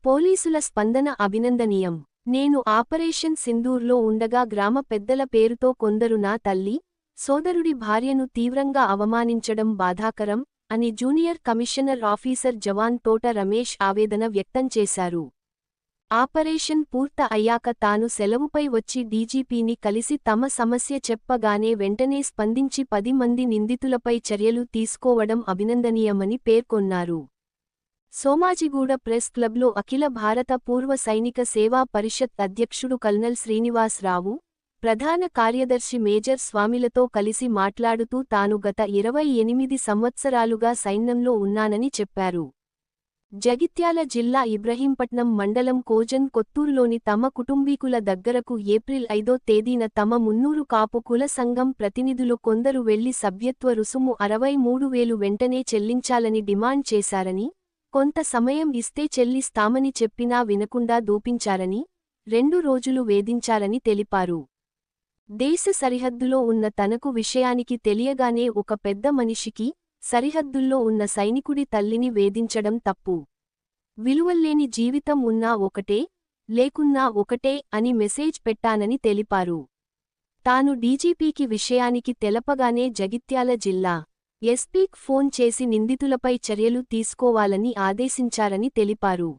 పోలీసుల స్పందన అభినందనీయం. నేను ఆపరేషన్ సింధూర్లో ఉండగా గ్రామ పెద్దల పేరుతో కొందరు నా తల్లి, సోదరుడి భార్యను తీవ్రంగా అవమానించడం బాధాకరం అని జూనియర్ కమిషనర్ ఆఫీసర్ జవాన్ తోట రమేష్ ఆవేదన వ్యక్తం చేశారు. ఆపరేషన్ పూర్త అయ్యాక తాను సెలవుపై వచ్చి డీజీపీని కలిసి తమ సమస్య చెప్పగానే వెంటనే స్పందించి 10 మంది నిందితులపై చర్యలు తీసుకోవడం అభినందనీయమని పేర్కొన్నారు. సోమాజిగూడ ప్రెస్ క్లబ్లో అఖిల భారత పూర్వ సైనిక సేవా పరిషత్ అధ్యక్షుడు కల్నల్ శ్రీనివాస్ రావు, ప్రధాన కార్యదర్శి మేజర్ స్వామిలతో కలిసి మాట్లాడుతూ తాను గత 28 సంవత్సరాలుగా సైన్యంలో ఉన్నానని చెప్పారు. జగిత్యాల జిల్లా ఇబ్రహీంపట్నం మండలం కోజన్ కొత్తూరులోని తమ కుటుంబీకుల దగ్గరకు ఏప్రిల్ 5వ తేదీన తమ మున్నూరు కాపు కుల సంఘం ప్రతినిధులు కొందరు వెళ్లి సభ్యత్వ రుసుము 63,000 వెంటనే చెల్లించాలని డిమాండ్ చేశారని, కొంత సమయం ఇస్తే చెల్లిస్తామని చెప్పినా వినకుండా దూపించారని, 2 రోజులు వేధించారని తెలిపారు. దేశ సరిహద్దులో ఉన్న తనకు విషయానికి తెలియగానే ఒక పెద్ద మనిషికి, సరిహద్దుల్లో ఉన్న సైనికుడి తల్లిని వేధించడం తప్పు. విలువల్లేని జీవితం ఉన్నా ఒకటే, లేకున్నా ఒకటే అని మెసేజ్ పెట్టానని తెలిపారు. తాను డీజీపీకి విషయానికి తెలపగానే జగిత్యాల జిల్లా ఎస్పీకి ఫోన్ చేసి నిందితులపై చర్యలు తీసుకోవాలని ఆదేశించారని తెలిపారు.